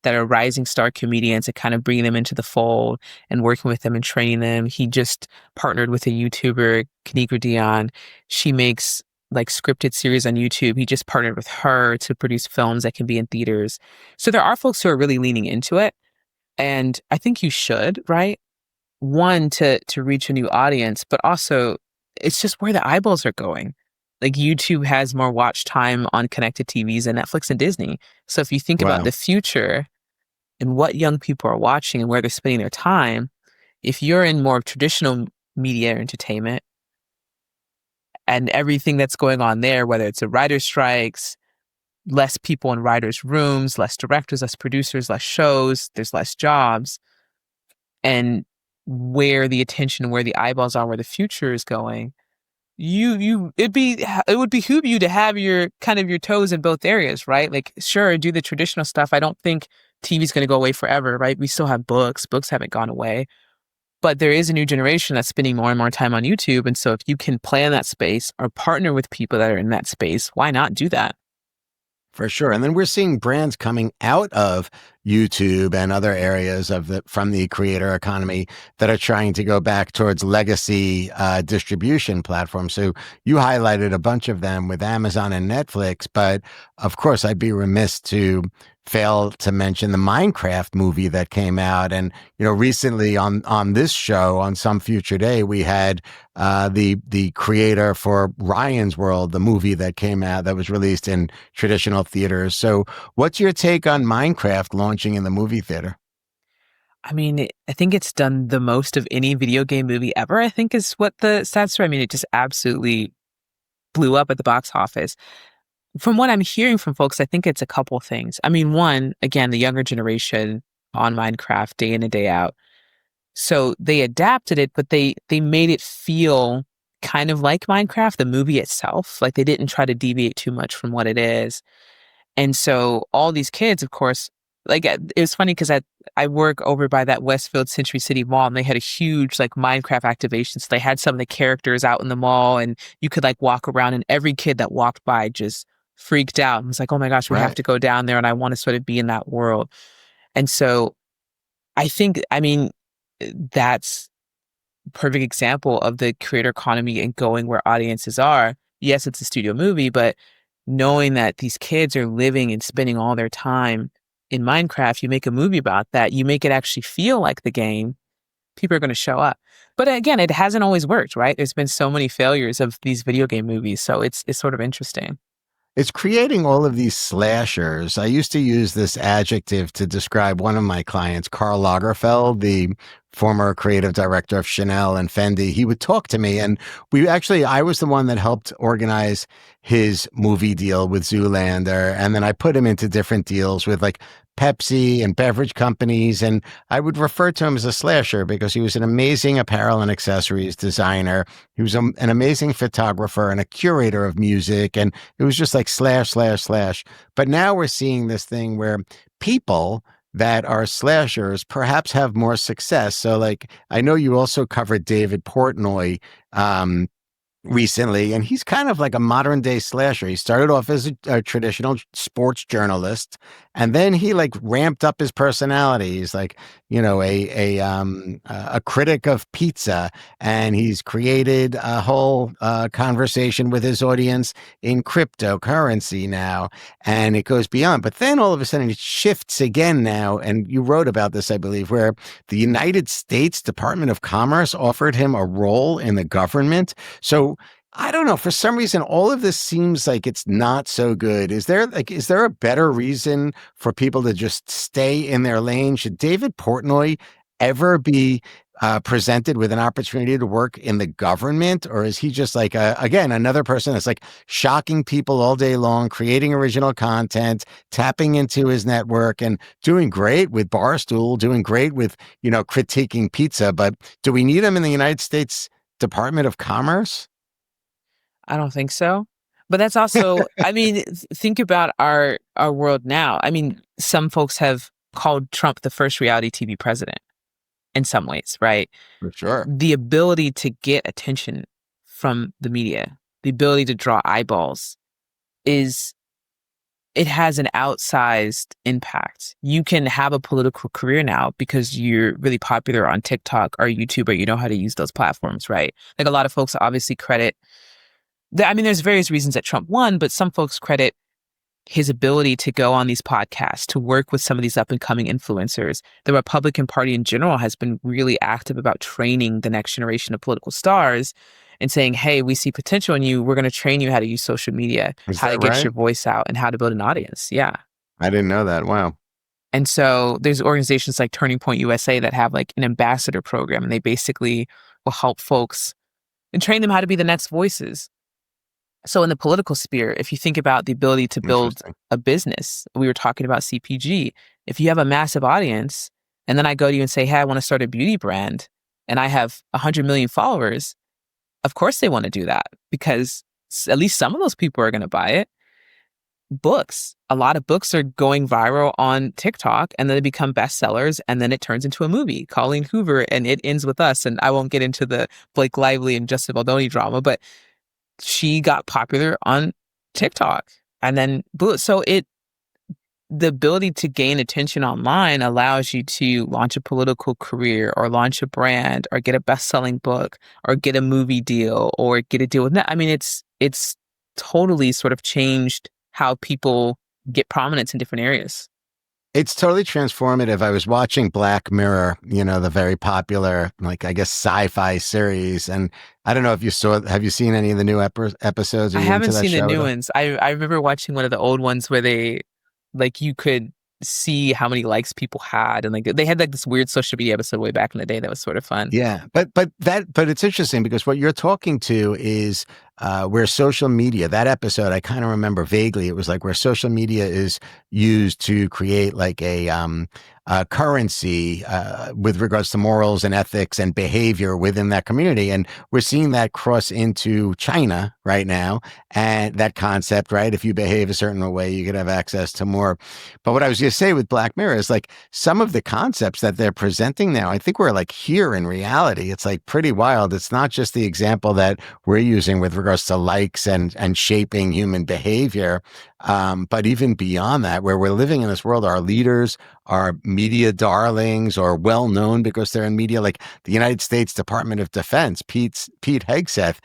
that are rising star comedians and kind of bringing them into the fold and working with them and training them. He just partnered with a YouTuber, Kanigra Dion. She makes like scripted series on YouTube. He just partnered with her to produce films that can be in theaters. So there are folks who are really leaning into it. And I think you should, right? One, to reach a new audience, but also it's just where the eyeballs are going. Like YouTube has more watch time on connected TVs than Netflix and Disney. So if you think about Wow. the future and what young people are watching and where they're spending their time, if you're in more traditional media or entertainment and everything that's going on there, whether it's the writer strikes, less people in writers' rooms, less directors, less producers, less shows, there's less jobs, and where the attention, where the eyeballs are, where the future is going, it would behoove you to have your kind of your toes in both areas, right? Like, sure, do the traditional stuff. I don't think TV's going to go away forever, right? We still have books. Books haven't gone away. But there is a new generation that's spending more and more time on YouTube. And so if you can play in that space or partner with people that are in that space, why not do that? For sure. And then we're seeing brands coming out of YouTube and other areas of from the creator economy that are trying to go back towards legacy distribution platforms. So you highlighted a bunch of them with Amazon and Netflix, but of course I'd be remiss to fail to mention the Minecraft movie that came out. And, recently on this show, on some future day, we had the creator for Ryan's World, the movie that came out that was released in traditional theaters. So what's your take on Minecraft launching in the movie theater? I mean, I think it's done the most of any video game movie ever, I think is what the stats are. I mean, it just absolutely blew up at the box office. From what I'm hearing from folks, I think it's a couple things. I mean, one, again, the younger generation on Minecraft day in and day out. So they adapted it, but they made it feel kind of like Minecraft, the movie itself. Like they didn't try to deviate too much from what it is. And so all these kids, of course, like it was funny because I work over by that Westfield Century City Mall, and they had a huge like Minecraft activation. So they had some of the characters out in the mall, and you could like walk around, and every kid that walked by just freaked out and was like, "Oh my gosh, we have Right. to go down there, and I want to sort of be in that world." And so I think, I mean, that's perfect example of the creator economy and going where audiences are. Yes, it's a studio movie, but knowing that these kids are living and spending all their time in Minecraft, you make a movie about that, you make it actually feel like the game, people are going to show up. But again, it hasn't always worked, right? There's been so many failures of these video game movies, so it's sort of interesting. It's creating all of these slashers. I used to use this adjective to describe one of my clients, Karl Lagerfeld, the former creative director of Chanel and Fendi. He would talk to me, and I was the one that helped organize his movie deal with Zoolander. And then I put him into different deals with like Pepsi and beverage companies. And I would refer to him as a slasher because he was an amazing apparel and accessories designer. He was an amazing photographer and a curator of music. And it was just like slash, slash, slash. But now we're seeing this thing where people that are slashers perhaps have more success. So, like, I know you also covered David Portnoy recently, and he's kind of like a modern day slasher. He started off as a traditional sports journalist, and then he like ramped up his personality. He's like, a critic of pizza, and he's created a whole conversation with his audience in cryptocurrency now, and it goes beyond. But then all of a sudden it shifts again now, and you wrote about this, I believe, where the United States Department of Commerce offered him a role in the government. So I don't know. For some reason, all of this seems like it's not so good. Is there a better reason for people to just stay in their lane? Should David Portnoy ever be presented with an opportunity to work in the government? Or is he just like, again, another person that's like shocking people all day long, creating original content, tapping into his network and doing great with Barstool, doing great with, critiquing pizza. But do we need him in the United States Department of Commerce? I don't think so. But that's also, I mean, think about our world now. I mean, some folks have called Trump the first reality TV president in some ways, right? For sure. The ability to get attention from the media, the ability to draw eyeballs is it has an outsized impact. You can have a political career now because you're really popular on TikTok or YouTube, or you know how to use those platforms, right? Like a lot of folks obviously credit I mean, there's various reasons that Trump won, but some folks credit his ability to go on these podcasts, to work with some of these up and coming influencers. The Republican Party in general has been really active about training the next generation of political stars and saying, hey, we see potential in you. We're going to train you how to use social media, Is how to that get right? your voice out, and how to build an audience. Yeah. I didn't know that. Wow. And so there's organizations like Turning Point USA that have like an ambassador program, and they basically will help folks and train them how to be the next voices. So in the political sphere, if you think about the ability to build Interesting. a business, we were talking about CPG. If you have a massive audience, and then I go to you and say, hey, I want to start a beauty brand, and I have 100 million followers, of course they want to do that because at least some of those people are going to buy it. Books. A lot of books are going viral on TikTok and then they become bestsellers and then it turns into a movie, Colleen Hoover, and It Ends With Us. And I won't get into the Blake Lively and Justin Baldoni drama, but she got popular on TikTok and then blew. So the ability to gain attention online allows you to launch a political career or launch a brand or get a best-selling book or get a movie deal or get a deal with I mean, it's totally sort of changed how people get prominence in different areas. It's totally transformative. I was watching Black Mirror, the very popular, like, I guess, sci-fi series. And I don't know if have you seen any of the new episodes? Are I you haven't into that seen the show at new all? ones. I remember watching one of the old ones where you could see how many likes people had, and like they had like this weird social media episode way back in the day that was sort of fun. Yeah, but it's interesting because what you're talking to is where social media. That episode I kind of remember vaguely. It was like where social media is used to create like a currency with regards to morals and ethics and behavior within that community, and we're seeing that cross into China right now. And that concept, right? If you behave a certain way, you could have access to more. But what I was going to say with Black Mirror is like some of the concepts that they're presenting now, I think we're like here in reality. It's like pretty wild. It's not just the example that we're using with regards to likes and shaping human behavior, but even beyond that, where we're living in this world, our leaders are media darlings or well known because they're in media, like the United States Department of Defense. Pete Hegseth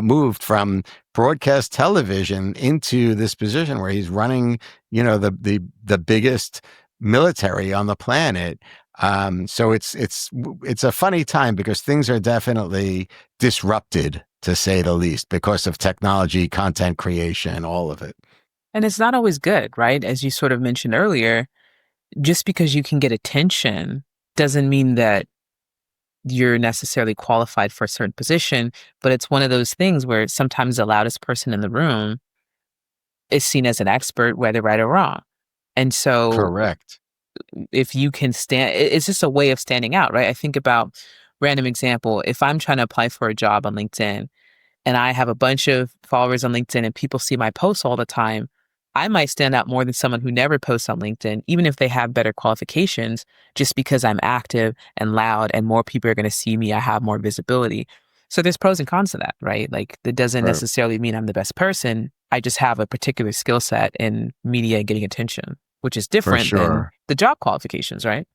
moved from broadcast television into this position where he's running, the biggest military on the planet. So it's a funny time because things are definitely disrupted, to say the least, because of technology, content creation, all of it. And it's not always good, right? As you sort of mentioned earlier, just because you can get attention doesn't mean that you're necessarily qualified for a certain position, but it's one of those things where sometimes the loudest person in the room is seen as an expert, whether right or wrong. And so Correct. if you can it's just a way of standing out, right? I think about random example. If I'm trying to apply for a job on LinkedIn and I have a bunch of followers on LinkedIn and people see my posts all the time, I might stand out more than someone who never posts on LinkedIn, even if they have better qualifications, just because I'm active and loud and more people are going to see me. I have more visibility. So there's pros and cons to that, right? Like that doesn't For, necessarily mean I'm the best person. I just have a particular skill set in media and getting attention, which is for different than sure. the job qualifications, right?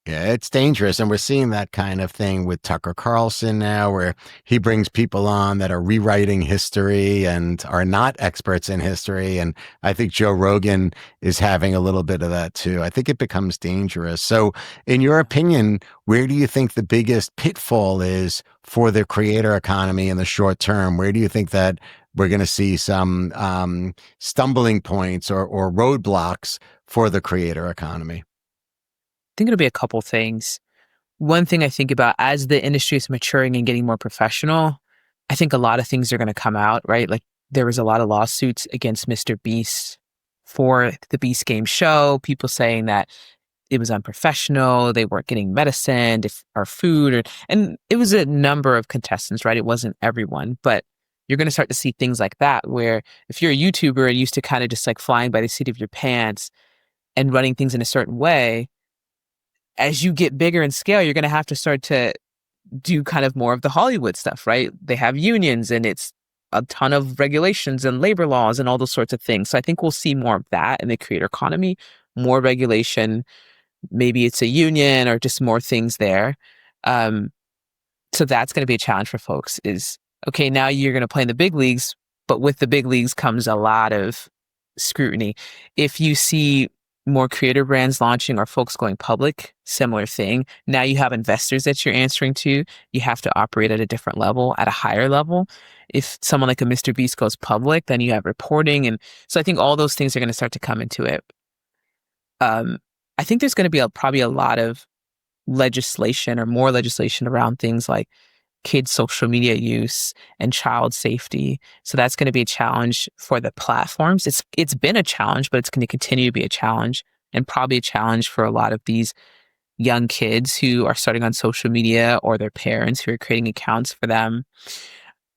Yeah, it's dangerous. And we're seeing that kind of thing with Tucker Carlson now, where he brings people on that are rewriting history and are not experts in history. And I think Joe Rogan is having a little bit of that too. I think it becomes dangerous. So, in your opinion, where do you think the biggest pitfall is for the creator economy in the short term? Where do you think that we're going to see some stumbling points or roadblocks for the creator economy? Think it'll be a couple things. One thing I think about as the industry is maturing and getting more professional, I think a lot of things are going to come out, right? Like there was a lot of lawsuits against Mr. Beast for the Beast Game show, people saying that it was unprofessional, they weren't getting medicine or food, and it was a number of contestants, right? It wasn't everyone, but you're going to start to see things like that where if you're a YouTuber and used to kind of just like flying by the seat of your pants and running things in a certain way, as you get bigger in scale, you're going to have to start to do kind of more of the Hollywood stuff, right? They have unions and it's a ton of regulations and labor laws and all those sorts of things. So I think we'll see more of that in the creator economy, more regulation. Maybe it's a union or just more things there. Um, so that's going to be a challenge for folks is, okay, now you're going to play in the big leagues, but with the big leagues comes a lot of scrutiny. If you see more creator brands launching or folks going public, similar thing. Now you have investors that you're answering to. You have to operate at a different level, at a higher level. If someone like a Mr. Beast goes public, then you have reporting. And so I think all those things are going to start to come into it. I think there's going to be probably a lot of legislation or more legislation around things like kids' social media use and child safety. So that's going to be a challenge for the platforms. It's been a challenge, but it's going to continue to be a challenge, and probably a challenge for a lot of these young kids who are starting on social media or their parents who are creating accounts for them.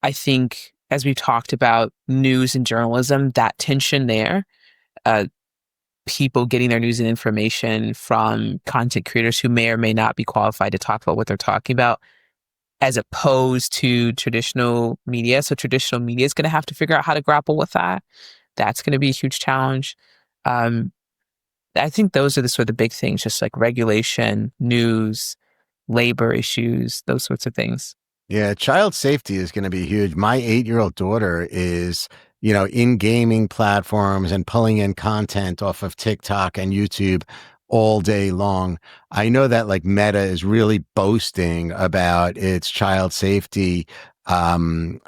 I think, as we've talked about news and journalism, that tension there, people getting their news and information from content creators who may or may not be qualified to talk about what they're talking about, as opposed to traditional media. So traditional media is going to have to figure out how to grapple with that. That's going to be a huge challenge. I think those are the sort of big things, just like regulation, news, labor issues, those sorts of things. Yeah, child safety is going to be huge. My 8-year-old daughter is, in gaming platforms and pulling in content off of TikTok and YouTube all day long. I know that like Meta is really boasting about its child safety, current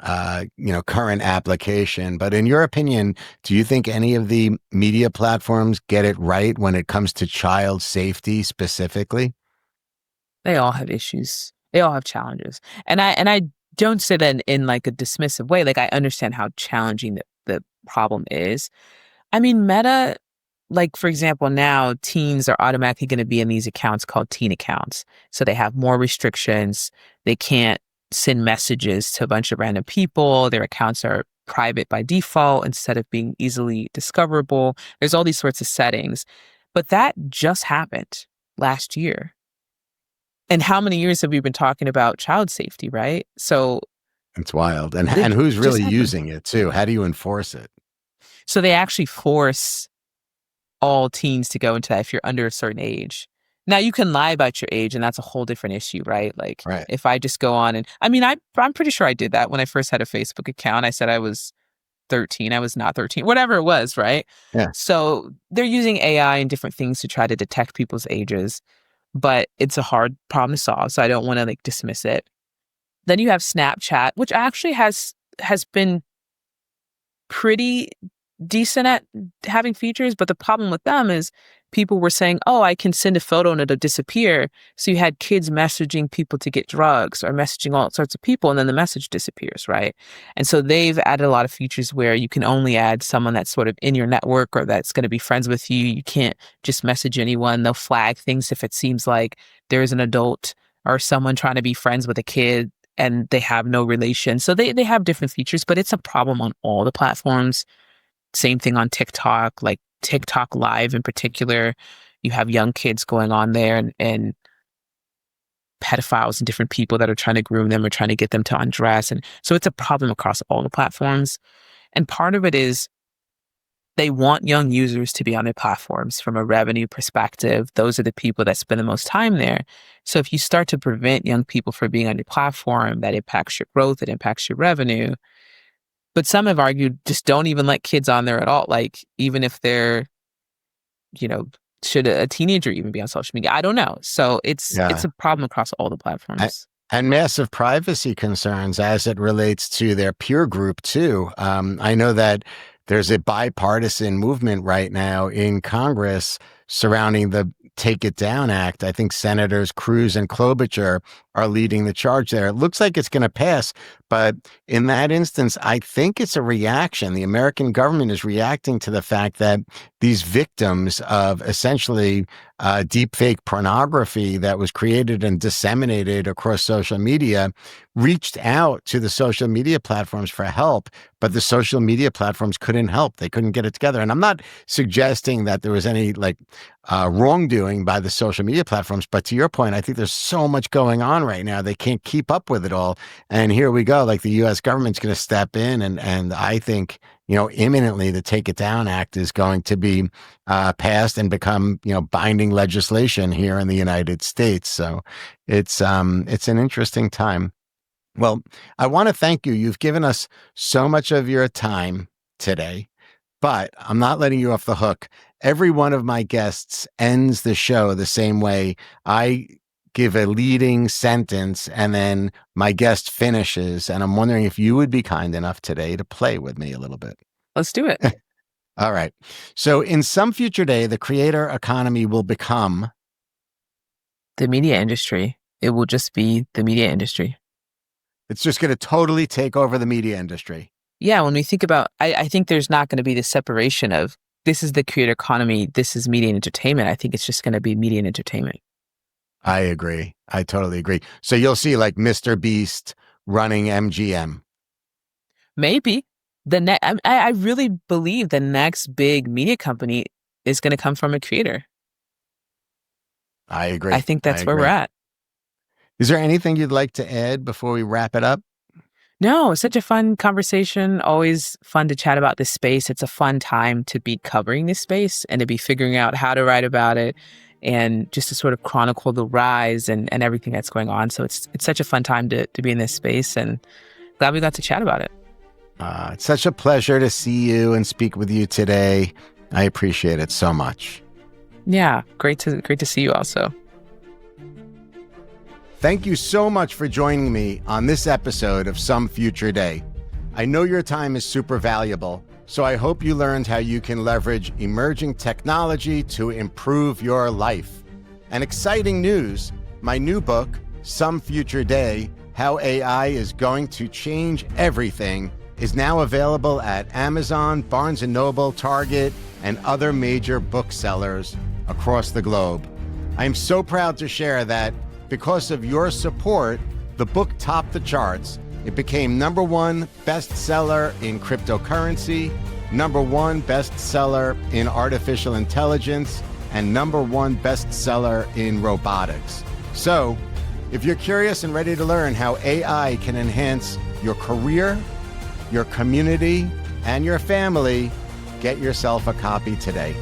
application. But in your opinion, do you think any of the media platforms get it right when it comes to child safety specifically? They all have issues. They all have challenges. And I don't say that in like a dismissive way. Like I understand how challenging the problem is. I mean, Meta, like for example, now teens are automatically going to be in these accounts called teen accounts. So they have more restrictions. They can't send messages to a bunch of random people. Their accounts are private by default instead of being easily discoverable. There's all these sorts of settings. But that just happened last year. And how many years have we been talking about child safety, right? So it's wild. And who's really using it too? How do you enforce it? So they actually force all teens to go into that if you're under a certain age. Now you can lie about your age, and that's a whole different issue, right? Like if I just go on and I mean, I'm pretty sure I did that when I first had a Facebook account. I said I was 13. I was not 13, whatever it was, right? Yeah. So they're using AI and different things to try to detect people's ages, but it's a hard problem to solve. So I don't want to like dismiss it. Then you have Snapchat, which actually has been pretty decent at having features, but the problem with them is people were saying, oh, I can send a photo and it'll disappear. So you had kids messaging people to get drugs or messaging all sorts of people, and then the message disappears, right? And so they've added a lot of features where you can only add someone that's sort of in your network or that's going to be friends with you. You can't just message anyone. They'll flag things if it seems like there's an adult or someone trying to be friends with a kid and they have no relation. So they have different features, but it's a problem on all the platforms. Same thing on TikTok, like TikTok Live in particular. You have young kids going on there and pedophiles and different people that are trying to groom them or trying to get them to undress. And so it's a problem across all the platforms. And part of it is they want young users to be on their platforms from a revenue perspective. Those are the people that spend the most time there. So if you start to prevent young people from being on your platform, that impacts your growth, it impacts your revenue. But some have argued just don't even let kids on there at all. Like, even if they're, should a teenager even be on social media? I don't know. So it's a problem across all the platforms. And massive privacy concerns as it relates to their peer group, too. I know that there's a bipartisan movement right now in Congress surrounding the Take It Down Act. I think Senators Cruz and Klobuchar are leading the charge there. It looks like it's going to pass, but in that instance, I think it's a reaction. The American government is reacting to the fact that these victims of essentially deepfake pornography that was created and disseminated across social media reached out to the social media platforms for help, but the social media platforms couldn't help. They couldn't get it together. And I'm not suggesting that there was any wrongdoing by the social media platforms, but to your point, I think there's so much going on right now. They can't keep up with it all. And here we go. Like the U.S. government's going to step in. And I think, imminently the Take It Down Act is going to be passed and become, binding legislation here in the United States. So it's an interesting time. Well, I want to thank you. You've given us so much of your time today. But I'm not letting you off the hook. Every one of my guests ends the show the same way. I give a leading sentence and then my guest finishes. And I'm wondering if you would be kind enough today to play with me a little bit. Let's do it. All right. So in some future day, the creator economy will become the media industry. It will just be the media industry. It's just going to totally take over the media industry. Yeah, when we think about, I think there's not going to be the separation of this is the creator economy, this is media and entertainment. I think it's just going to be media and entertainment. I agree. I totally agree. So you'll see like Mr. Beast running MGM. Maybe. I really believe the next big media company is going to come from a creator. I agree. I think that's where we're at. Is there anything you'd like to add before we wrap it up? No, such a fun conversation. Always fun to chat about this space. It's a fun time to be covering this space and to be figuring out how to write about it and just to sort of chronicle the rise and everything that's going on. So it's such a fun time to be in this space, and glad we got to chat about it. It's such a pleasure to see you and speak with you today. I appreciate it so much. Yeah, great to see you also. Thank you so much for joining me on this episode of Some Future Day. I know your time is super valuable, so I hope you learned how you can leverage emerging technology to improve your life. And exciting news, my new book, Some Future Day, How AI is Going to Change Everything, is now available at Amazon, Barnes & Noble, Target, and other major booksellers across the globe. I am so proud to share that because of your support, the book topped the charts. It became #1 bestseller in cryptocurrency, #1 bestseller in artificial intelligence, and #1 bestseller in robotics. So, if you're curious and ready to learn how AI can enhance your career, your community, and your family, get yourself a copy today.